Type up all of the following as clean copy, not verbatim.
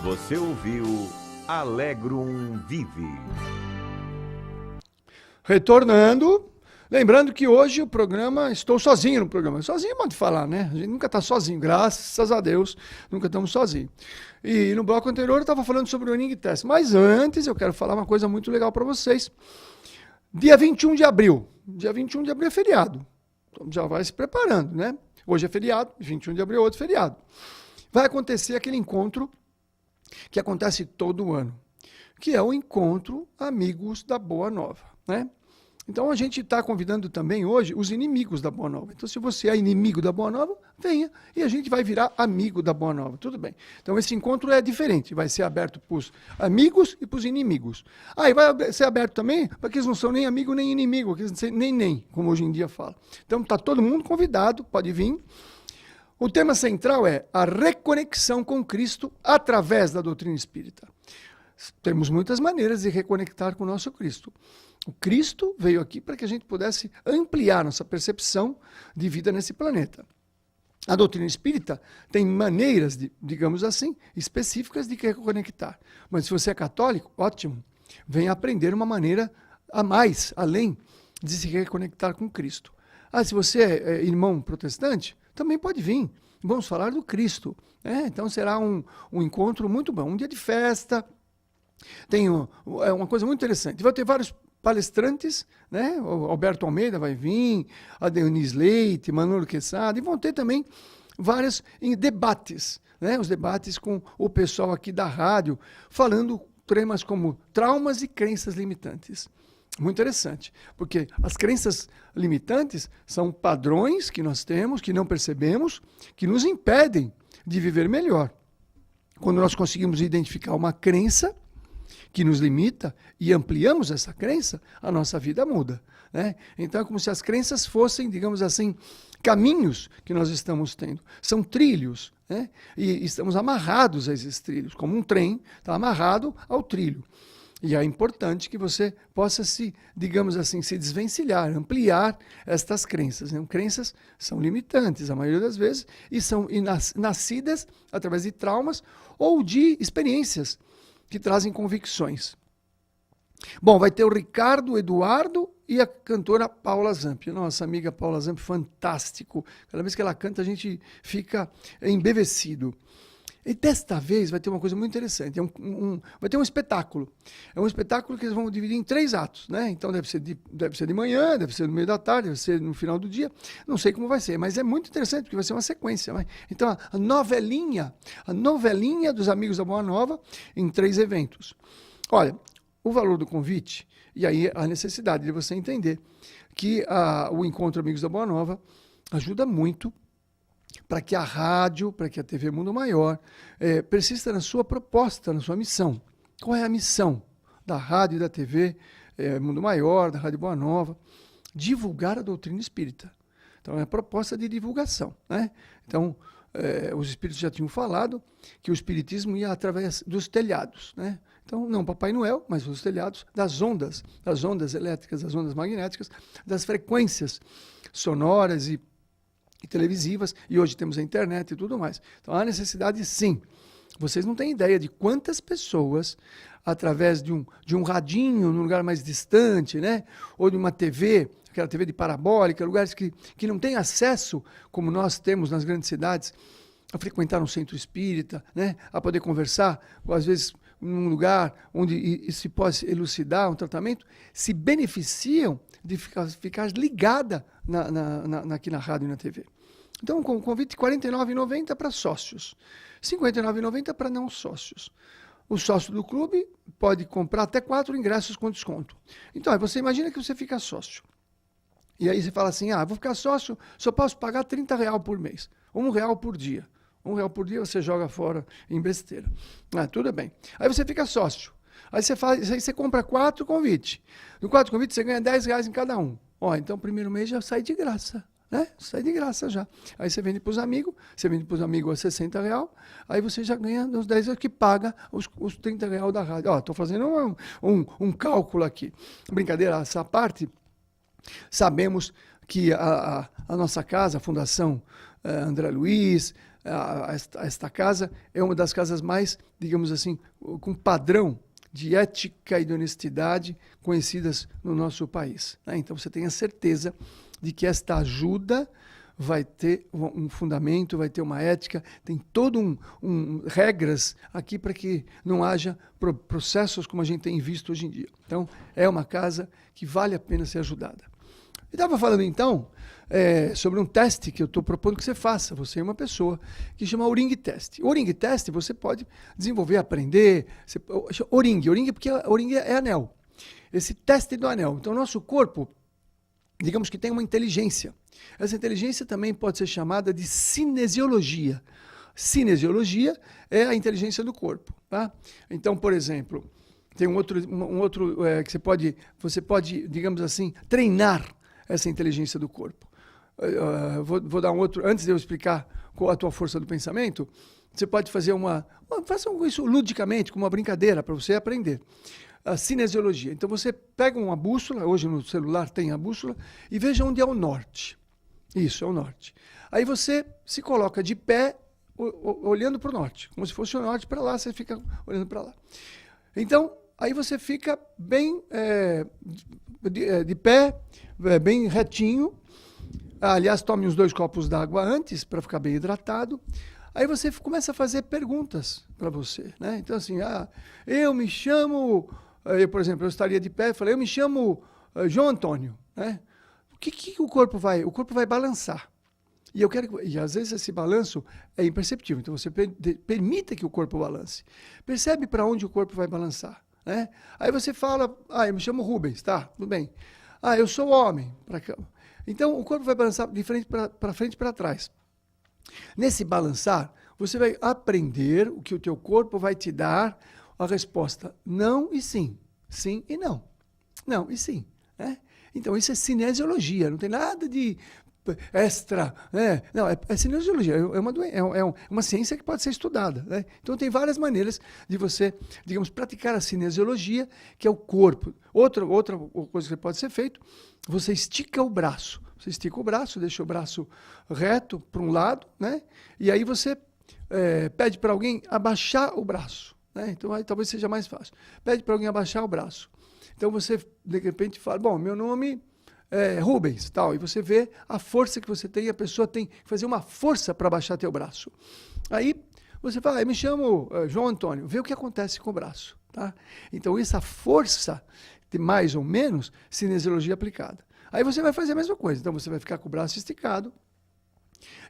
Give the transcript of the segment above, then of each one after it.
Você ouviu Alegrum Vive. Retornando, lembrando que hoje o programa, estou sozinho no programa. Sozinho pode falar, né? A gente nunca está sozinho, graças a Deus, nunca estamos sozinhos. E no bloco anterior eu estava falando sobre o Enig Test, mas antes eu quero falar uma coisa muito legal para vocês. Dia 21 de abril é feriado, então já vai se preparando, né? Hoje é feriado, 21 de abril é outro feriado. Vai acontecer aquele encontro que acontece todo ano, que é o encontro Amigos da Boa Nova, né? Então a gente está convidando também hoje os inimigos da Boa Nova. Então se você é inimigo da Boa Nova, venha e a gente vai virar amigo da Boa Nova, tudo bem. Então esse encontro é diferente, vai ser aberto para os amigos e para os inimigos. E vai ser aberto também para que eles não são nem amigo nem inimigo, que eles não são nem, como hoje em dia fala. Então está todo mundo convidado, pode vir. O tema central é a reconexão com Cristo através da doutrina espírita. Temos muitas maneiras de reconectar com o nosso Cristo. O Cristo veio aqui para que a gente pudesse ampliar nossa percepção de vida nesse planeta. A doutrina espírita tem maneiras, digamos assim, específicas de reconectar. Mas se você é católico, ótimo. Venha aprender uma maneira a mais, além de se reconectar com Cristo. Se você é irmão protestante, também pode vir. Vamos falar do Cristo. Então será um encontro muito bom. Um dia de festa. Tem uma coisa muito interessante. Vai ter vários palestrantes, né? O Alberto Almeida vai vir, a Denise Leite, Manolo Quesada, e vão ter também vários debates, né? Os debates com o pessoal aqui da rádio, falando temas como traumas e crenças limitantes. Muito interessante, porque as crenças limitantes são padrões que nós temos, que não percebemos, que nos impedem de viver melhor. Quando nós conseguimos identificar uma crença que nos limita e ampliamos essa crença, a nossa vida muda, né? Então é como se as crenças fossem, digamos assim, caminhos que nós estamos tendo. São trilhos, né? E estamos amarrados a esses trilhos, como um trem está amarrado ao trilho. E é importante que você possa digamos assim, se desvencilhar, ampliar estas crenças, né? Crenças são limitantes, a maioria das vezes, e são nascidas através de traumas ou de experiências que trazem convicções. Bom, vai ter o Ricardo, o Eduardo e a cantora Paula Zampi. Nossa amiga Paula Zampi, fantástico. Cada vez que ela canta, a gente fica embevecido. E desta vez vai ter uma coisa muito interessante. Vai ter um espetáculo. É um espetáculo que eles vão dividir em 3 atos, né? Então deve ser de manhã, deve ser no meio da tarde, deve ser no final do dia. Não sei como vai ser, mas é muito interessante, porque vai ser uma sequência. Né? Então, a novelinha dos Amigos da Boa Nova em 3 eventos. Olha, o valor do convite, e aí a necessidade de você entender que o Encontro Amigos da Boa Nova ajuda muito para que a rádio, para que a TV Mundo Maior persista na sua proposta, na sua missão. Qual é a missão da rádio e da TV Mundo Maior, da Rádio Boa Nova? Divulgar a doutrina espírita. Então é a proposta de divulgação, né? Então, os espíritos já tinham falado que o espiritismo ia através dos telhados, né? Então, não Papai Noel, mas os telhados das ondas elétricas, das ondas magnéticas, das frequências sonoras e televisivas, e hoje temos a internet e tudo mais. Então há necessidade, sim. Vocês não têm ideia de quantas pessoas, através de um radinho num lugar mais distante, né? Ou de uma TV, aquela TV de parabólica, lugares que não têm acesso, como nós temos nas grandes cidades, a frequentar um centro espírita, né? A poder conversar, ou às vezes num lugar onde se pode elucidar um tratamento, se beneficiam de ficar ligada aqui na rádio e na TV. Então, com o convite R$ 49,90 para sócios, R$ 59,90 para não sócios. O sócio do clube pode comprar até 4 ingressos com desconto. Então, você imagina que você fica sócio. E aí você fala assim, vou ficar sócio, só posso pagar R$ 30 por mês, R$ 1 por dia. R$ 1 por dia você joga fora em besteira. Tudo bem. Aí você fica sócio. Aí você compra 4 convites. No 4 convites você ganha R$ 10 em cada um. Então o primeiro mês já sai de graça. Né? Sai de graça já. Aí você vende para os amigos a R$ 60, aí você já ganha uns 10 que paga os R$ 30 da rádio. Estou fazendo um cálculo aqui. Brincadeira, essa parte, sabemos que a nossa casa, a Fundação André Luiz, esta casa é uma das casas mais, digamos assim, com padrão de ética e de honestidade conhecidas no nosso país, né? Então você tenha certeza de que esta ajuda vai ter um fundamento, vai ter uma ética, tem todo regras aqui para que não haja processos como a gente tem visto hoje em dia. Então, é uma casa que vale a pena ser ajudada. Eu estava falando, então, sobre um teste que eu estou propondo que você faça. Você é uma pessoa que chama O-Ring Test. O O-Ring Test você pode desenvolver, aprender. O-Ring, porque O-Ring é anel. Esse teste do anel. Então, o nosso corpo, digamos que tem uma inteligência. Essa inteligência também pode ser chamada de cinesiologia. Cinesiologia é a inteligência do corpo, tá? Então, por exemplo, tem um outro que você pode, digamos assim, treinar essa inteligência do corpo. Vou dar um outro, antes de eu explicar qual a tua força do pensamento, você pode fazer faça isso ludicamente, como uma brincadeira, para você aprender. A cinesiologia. Então você pega uma bússola, hoje no celular tem a bússola, e veja onde é o norte. Isso, é o norte. Aí você se coloca de pé, olhando para o norte. Como se fosse o norte para lá, você fica olhando para lá. Então, aí você fica bem de pé, bem retinho. Aliás, tome uns 2 copos d'água antes, para ficar bem hidratado. Aí você começa a fazer perguntas para você, né? Então, assim, eu me chamo... por exemplo, eu estaria de pé e falei, eu me chamo João Antônio, né? O que o corpo vai? O corpo vai balançar. E às vezes esse balanço é imperceptível. Então você permita que o corpo balance. Percebe para onde o corpo vai balançar, né? Aí você fala, eu me chamo Rubens, tá, tudo bem. Eu sou homem. Então o corpo vai balançar de frente para frente e para trás. Nesse balançar, você vai aprender o que o teu corpo vai te dar a resposta não e sim, sim e não, não e sim, né? Então isso é cinesiologia, não tem nada de extra, né? Não, é cinesiologia, é uma ciência que pode ser estudada, né? Então tem várias maneiras de você, digamos, praticar a cinesiologia, que é o corpo. Outra coisa que pode ser feito, você estica o braço. Você estica o braço, deixa o braço reto para um lado, né? E aí você pede para alguém abaixar o braço, né? Então aí talvez seja mais fácil. Pede para alguém abaixar o braço. Então você, de repente, fala, bom, meu nome é Rubens, tal. E você vê a força que você tem, a pessoa tem que fazer uma força para abaixar teu braço. Aí você fala, eu me chamo João Antônio. Vê o que acontece com o braço, tá? Então essa força, de mais ou menos, cinesiologia aplicada. Aí você vai fazer a mesma coisa. Então você vai ficar com o braço esticado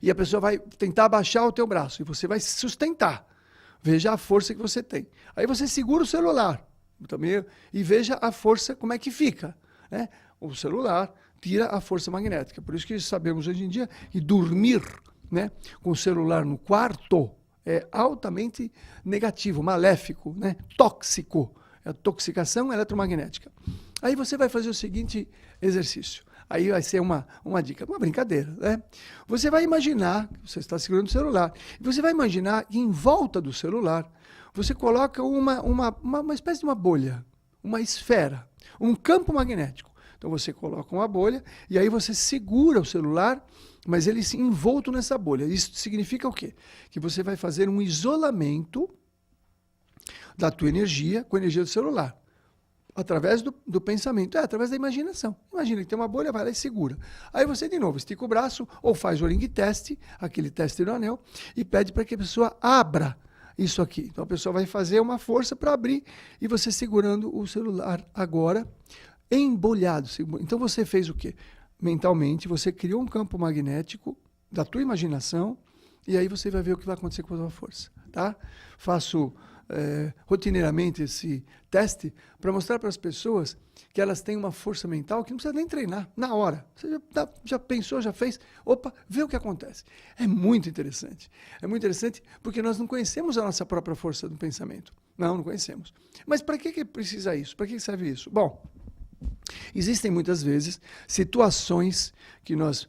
e a pessoa vai tentar abaixar o teu braço e você vai se sustentar. Veja a força que você tem. Aí você segura o celular também e veja a força como é que fica, né? O celular tira a força magnética. Por isso que sabemos hoje em dia que dormir, né, com o celular no quarto é altamente negativo, maléfico, né, tóxico. É a toxicação eletromagnética. Aí você vai fazer o seguinte exercício. Aí vai ser uma dica, uma brincadeira, né? Você vai imaginar, você está segurando o celular, e você vai imaginar que em volta do celular você coloca uma espécie de uma bolha, uma esfera, um campo magnético. Então você coloca uma bolha e aí você segura o celular, mas ele se envolto nessa bolha. Isso significa o quê? Que você vai fazer um isolamento da tua energia com a energia do celular. Através do pensamento, através da imaginação. Imagina que tem uma bolha, vai lá e segura. Aí você, de novo, estica o braço ou faz o O-Ring Test, aquele teste do anel, e pede para que a pessoa abra isso aqui. Então a pessoa vai fazer uma força para abrir e você segurando o celular agora, embolhado. Então você fez o quê? Mentalmente, você criou um campo magnético da tua imaginação e aí você vai ver o que vai acontecer com a tua força, tá? Faço rotineiramente esse teste para mostrar para as pessoas que elas têm uma força mental que não precisa nem treinar, na hora. Você já pensou, já fez, vê o que acontece. É muito interessante. É muito interessante porque nós não conhecemos a nossa própria força do pensamento. Não conhecemos. Mas para que precisa isso? Para que serve isso? Bom, existem muitas vezes situações que nós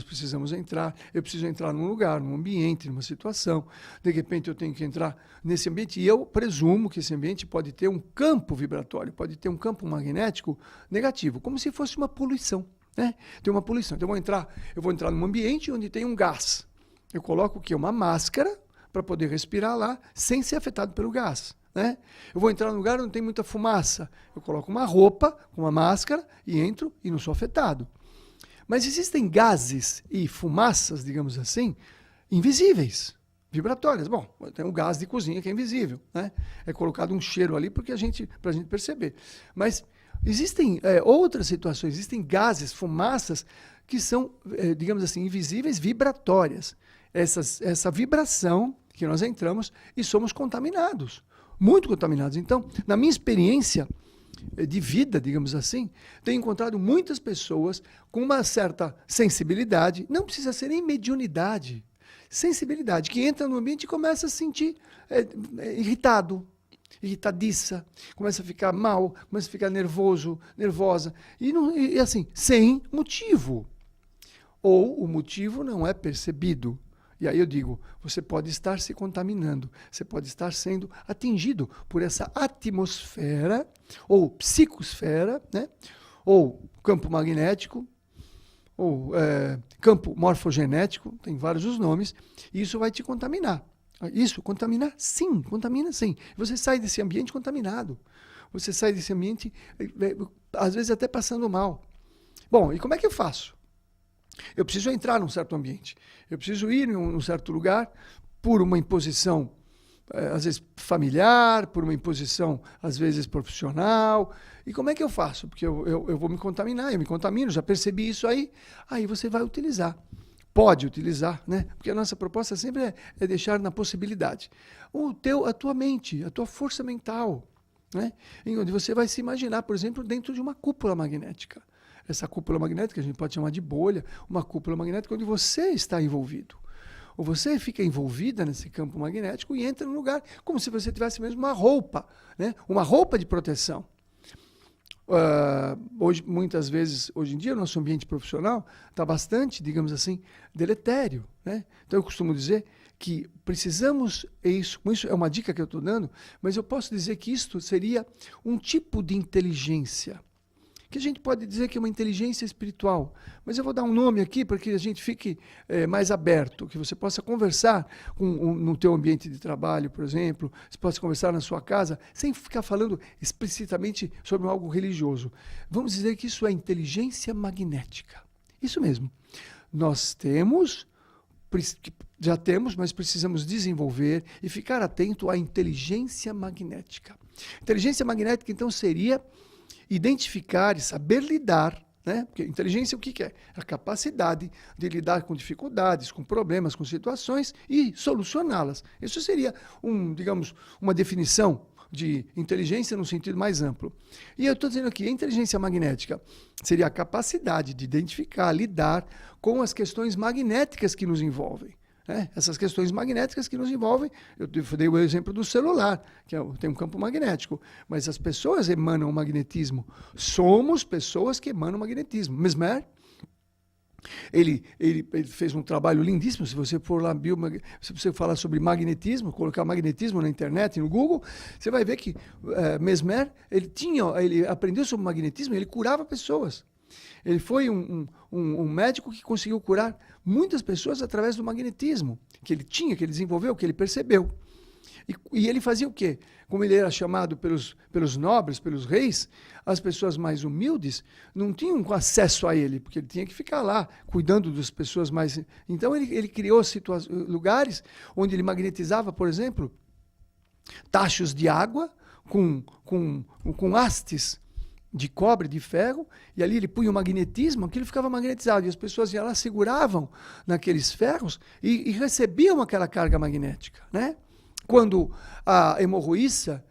precisamos entrar. Eu preciso entrar num lugar, num ambiente, numa situação. De repente eu tenho que entrar nesse ambiente e eu presumo que esse ambiente pode ter um campo vibratório, pode ter um campo magnético negativo, como se fosse uma poluição, né? Tem uma poluição. Então eu vou entrar num ambiente onde tem um gás. Eu coloco o quê? Uma máscara para poder respirar lá sem ser afetado pelo gás. Né? Eu vou entrar num lugar onde tem muita fumaça. Eu coloco uma roupa com uma máscara e entro e não sou afetado. Mas existem gases e fumaças, digamos assim, invisíveis, vibratórias. Bom, tem um gás de cozinha que é invisível. Né? É colocado um cheiro ali para a gente perceber. Mas existem outras situações, existem gases, fumaças que são, digamos assim, invisíveis, vibratórias. Essa vibração que nós entramos e somos contaminados. Muito contaminados. Então, na minha experiência de vida, digamos assim, tenho encontrado muitas pessoas com uma certa sensibilidade, não precisa ser nem mediunidade, sensibilidade, que entra no ambiente e começa a se sentir irritado, irritadiça, começa a ficar mal, começa a ficar nervoso, nervosa, e assim, sem motivo. Ou o motivo não é percebido. E aí eu digo, você pode estar se contaminando, você pode estar sendo atingido por essa atmosfera, ou psicosfera, né? Ou campo magnético, ou campo morfogenético, tem vários os nomes, e isso vai te contaminar. Isso, contaminar? Sim, contamina sim. Você sai desse ambiente contaminado. Você sai desse ambiente, às vezes até passando mal. Bom, e como é que eu faço? Eu preciso entrar num certo ambiente. Eu preciso ir num certo lugar por uma imposição, às vezes familiar, por uma imposição, às vezes profissional. E como é que eu faço? Porque eu vou me contaminar, eu me contamino, já percebi isso aí. Aí você vai utilizar. Pode utilizar, né? Porque a nossa proposta sempre é deixar na possibilidade. A tua mente, a tua força mental, né? Em onde você vai se imaginar, por exemplo, dentro de uma cúpula magnética. Essa cúpula magnética a gente pode chamar de bolha, uma cúpula magnética onde você está envolvido. Ou você fica envolvida nesse campo magnético e entra no lugar como se você tivesse mesmo uma roupa, né? Uma roupa de proteção. Muitas vezes, hoje em dia, o nosso ambiente profissional está bastante, digamos assim, deletério. Né? Então eu costumo dizer que precisamos, isso é uma dica que eu estou dando, mas eu posso dizer que isto seria um tipo de inteligência, que a gente pode dizer que é uma inteligência espiritual. Mas eu vou dar um nome aqui para que a gente fique mais aberto, que você possa conversar no teu ambiente de trabalho, por exemplo, você possa conversar na sua casa, sem ficar falando explicitamente sobre algo religioso. Vamos dizer que isso é inteligência magnética. Isso mesmo. Nós já temos, mas precisamos desenvolver e ficar atento à inteligência magnética. Inteligência magnética, então, seria identificar e saber lidar, né? Porque inteligência o que é? A capacidade de lidar com dificuldades, com problemas, com situações e solucioná-las. Isso seria, digamos, uma definição de inteligência no sentido mais amplo. E eu estou dizendo aqui, a inteligência magnética seria a capacidade de identificar, lidar com as questões magnéticas que nos envolvem. Essas questões magnéticas que nos envolvem, eu dei o exemplo do celular, que tem um campo magnético, mas as pessoas emanam magnetismo. Somos pessoas que emanam magnetismo. Mesmer, ele fez um trabalho lindíssimo. Se você for lá, se você falar sobre magnetismo, colocar magnetismo na internet, no Google, você vai ver que Mesmer, ele aprendeu sobre magnetismo e ele curava pessoas. Ele foi um médico que conseguiu curar muitas pessoas através do magnetismo que ele tinha, que ele desenvolveu, que ele percebeu. E ele fazia o quê? Como ele era chamado pelos nobres, pelos reis, as pessoas mais humildes não tinham acesso a ele, porque ele tinha que ficar lá cuidando das pessoas mais... Então ele criou lugares onde ele magnetizava, por exemplo, tachos de água com hastes de cobre, de ferro, e ali ele punha o magnetismo, aquilo ficava magnetizado, e as pessoas iam lá, seguravam naqueles ferros e recebiam aquela carga magnética, né? Quando a hemorroíça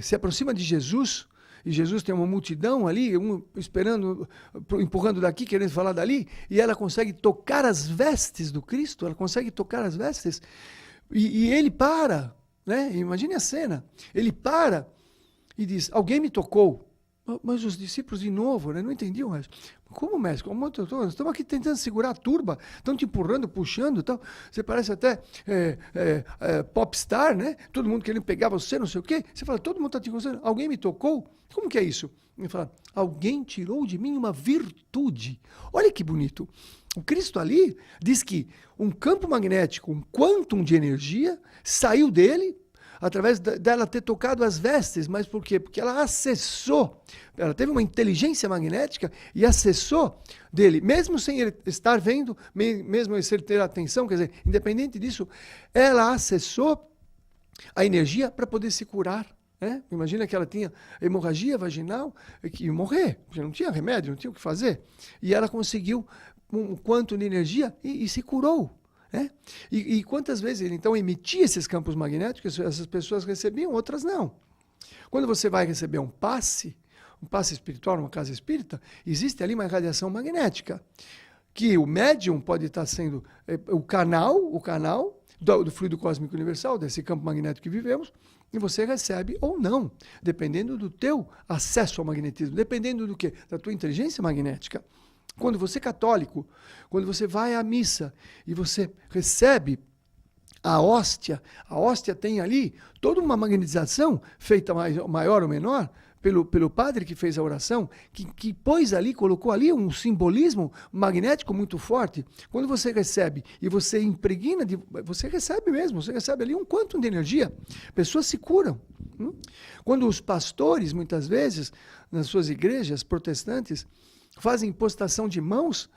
se aproxima de Jesus, e Jesus tem uma multidão ali, um esperando, empurrando daqui, querendo falar dali, e ela consegue tocar as vestes do Cristo, ela consegue tocar as vestes, e ele para, né? Imagine a cena, ele para e diz, alguém me tocou. Mas os discípulos, de novo, né, não entendiam, mas como, mestre? Nós estamos aqui tentando segurar a turba, estão te empurrando, puxando e tal. Você parece até popstar, né? Todo mundo querendo pegar você, não sei o quê. Você fala, todo mundo está te gostando. Alguém me tocou? Como que é isso? Ele fala, alguém tirou de mim uma virtude. Olha que bonito. O Cristo ali diz que um campo magnético, um quantum de energia, saiu dele, através dela ter tocado as vestes. Mas por quê? Porque ela acessou, ela teve uma inteligência magnética e acessou dele, mesmo sem ele estar vendo, mesmo sem ele ter atenção, quer dizer, independente disso, ela acessou a energia para poder se curar. Né? Imagina que ela tinha hemorragia vaginal e ia morrer, porque não tinha remédio, não tinha o que fazer. E ela conseguiu um quanto de energia e se curou. Né? E quantas vezes ele então emitia esses campos magnéticos, essas pessoas recebiam, outras não. Quando você vai receber um passe espiritual numa casa espírita, existe ali uma radiação magnética, que o médium pode estar sendo o canal do fluido cósmico universal, desse campo magnético que vivemos, e você recebe ou não, dependendo do teu acesso ao magnetismo, dependendo do quê? Da tua inteligência magnética. Quando você é católico, quando você vai à missa e você recebe a hóstia tem ali toda uma magnetização feita maior ou menor pelo padre que fez a oração, que pôs ali, colocou ali um simbolismo magnético muito forte. Quando você recebe e você impregna, você recebe mesmo, você recebe ali um quantum de energia. Pessoas se curam. Quando os pastores, muitas vezes, nas suas igrejas protestantes, fazem impostação de mãos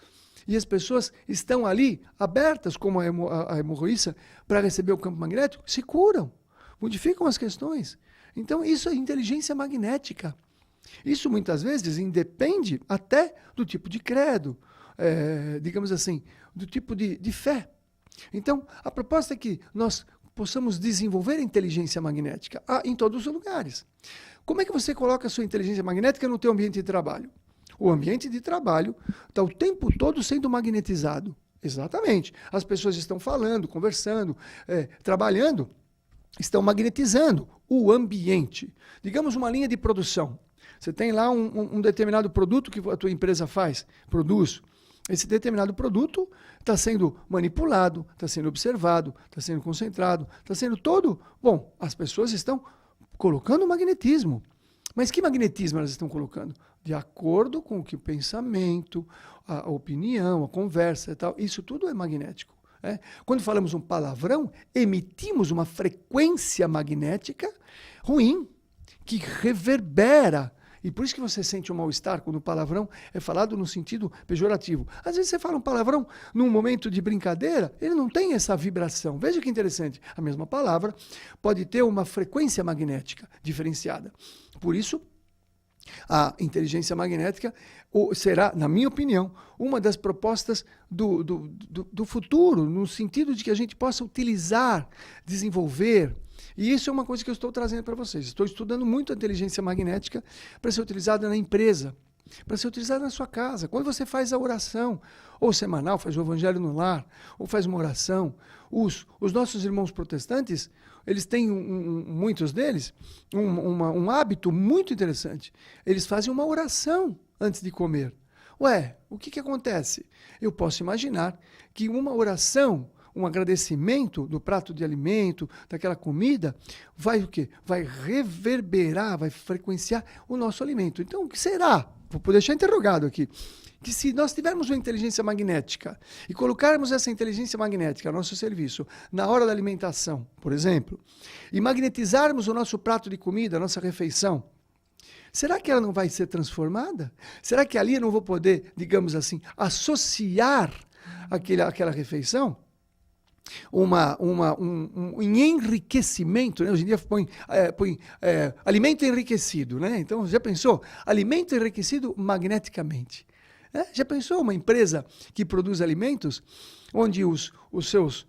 e as pessoas estão ali abertas, como a hemorroíça, para receber o campo magnético, se curam, modificam as questões. Então, isso é inteligência magnética. Isso, muitas vezes, independe até do tipo de credo, digamos assim, do tipo de fé. Então, a proposta é que nós possamos desenvolver a inteligência magnética em todos os lugares. Como é que você coloca a sua inteligência magnética no teu ambiente de trabalho? O ambiente de trabalho está o tempo todo sendo magnetizado. Exatamente. As pessoas estão falando, conversando, trabalhando, estão magnetizando o ambiente. Digamos uma linha de produção. Você tem lá um determinado produto que a tua empresa produz. Esse determinado produto está sendo manipulado, está sendo observado, está sendo concentrado, está sendo todo... Bom, as pessoas estão colocando magnetismo. Mas que magnetismo elas estão colocando? De acordo com o que o pensamento, a opinião, a conversa e tal, isso tudo é magnético. Quando falamos um palavrão, emitimos uma frequência magnética ruim, que reverbera. E por isso que você sente um mal-estar quando o palavrão é falado no sentido pejorativo. Às vezes você fala um palavrão num momento de brincadeira, ele não tem essa vibração. Veja que interessante. A mesma palavra pode ter uma frequência magnética diferenciada. Por isso, a inteligência magnética será, na minha opinião, uma das propostas do futuro, no sentido de que a gente possa utilizar, desenvolver. E isso é uma coisa que eu estou trazendo para vocês. Estou estudando muito a inteligência magnética para ser utilizada na empresa, para ser utilizada na sua casa. Quando você faz a oração, ou semanal, faz o evangelho no lar, ou faz uma oração. Os nossos irmãos protestantes, eles têm, muitos deles, um hábito muito interessante. Eles fazem uma oração antes de comer. Ué, o que acontece? Eu posso imaginar que uma oração, um agradecimento do prato de alimento, daquela comida, vai o quê? Vai reverberar, vai frequenciar o nosso alimento. Então, o que será? Vou deixar interrogado aqui. Que se nós tivermos uma inteligência magnética e colocarmos essa inteligência magnética a nosso serviço na hora da alimentação, por exemplo, e magnetizarmos o nosso prato de comida, a nossa refeição, será que ela não vai ser transformada? Será que ali eu não vou poder, digamos assim, associar aquela refeição? Um enriquecimento, né? Hoje em dia põe alimento enriquecido, né? Então, já pensou? Alimento enriquecido magneticamente. Já pensou uma empresa que produz alimentos, onde os seus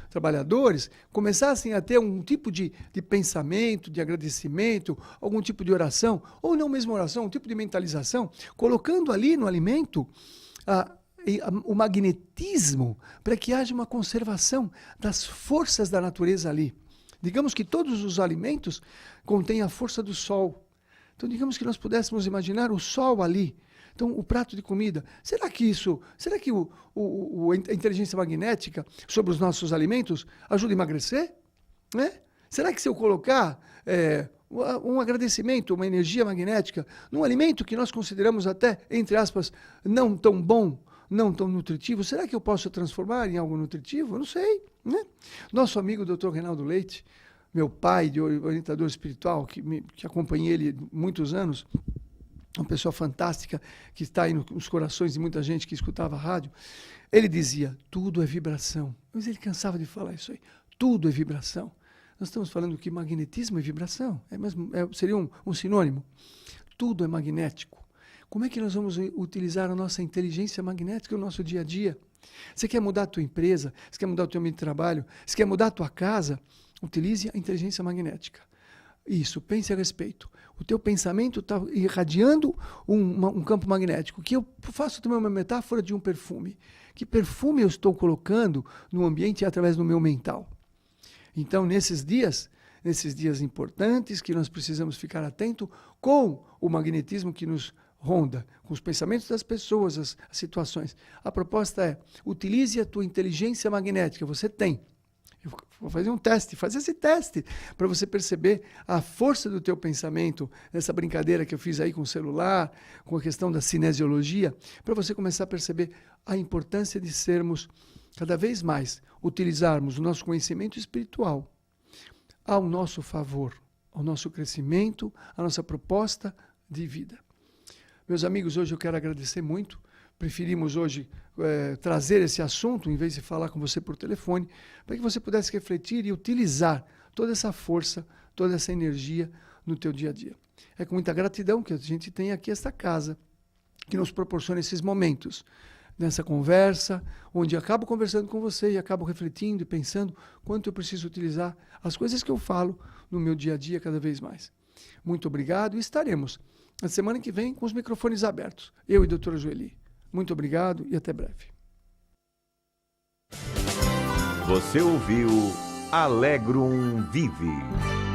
trabalhadores começassem a ter um tipo de pensamento, de agradecimento, algum tipo de oração, ou não mesmo oração, um tipo de mentalização, colocando ali no alimento o magnetismo para que haja uma conservação das forças da natureza ali. Digamos que todos os alimentos contêm a força do sol. Então, digamos que nós pudéssemos imaginar o sol ali. Então, o prato de comida, será que a inteligência magnética sobre os nossos alimentos ajuda a emagrecer? Né? Será que se eu colocar um agradecimento, uma energia magnética num alimento que nós consideramos até, entre aspas, não tão bom, não tão nutritivo, será que eu posso transformar em algo nutritivo? Eu não sei, né? Nosso amigo Dr. Reinaldo Leite, meu pai de orientador espiritual, que acompanhei ele muitos anos, uma pessoa fantástica que está aí nos corações de muita gente que escutava a rádio, ele dizia, tudo é vibração. Mas ele cansava de falar isso aí. Tudo é vibração. Nós estamos falando que magnetismo é vibração. Seria um sinônimo. Tudo é magnético. Como é que nós vamos utilizar a nossa inteligência magnética no nosso dia a dia? Você quer mudar a tua empresa? Você quer mudar o teu ambiente de trabalho? Você quer mudar a tua casa? Utilize a inteligência magnética. Isso, pense a respeito. O teu pensamento está irradiando um campo magnético. Que eu faço também uma metáfora de um perfume. Que perfume eu estou colocando no ambiente através do meu mental? Então, nesses dias importantes que nós precisamos ficar atento com o magnetismo que nos ronda, com os pensamentos das pessoas, as situações. A proposta é, utilize a tua inteligência magnética. Você tem. Eu vou fazer um teste, fazer esse teste para você perceber a força do teu pensamento nessa brincadeira que eu fiz aí com o celular, com a questão da cinesiologia, para você começar a perceber a importância de sermos, cada vez mais, utilizarmos o nosso conhecimento espiritual ao nosso favor, ao nosso crescimento, à nossa proposta de vida. Meus amigos, hoje eu quero agradecer muito. Preferimos hoje trazer esse assunto, em vez de falar com você por telefone, para que você pudesse refletir e utilizar toda essa força, toda essa energia no teu dia a dia. É com muita gratidão que a gente tem aqui esta casa, que nos proporciona esses momentos, nessa conversa, onde acabo conversando com você e acabo refletindo e pensando quanto eu preciso utilizar as coisas que eu falo no meu dia a dia cada vez mais. Muito obrigado e estaremos na semana que vem com os microfones abertos, eu e a doutora Joeli. Muito obrigado e até breve. Você ouviu Alegrum Vive.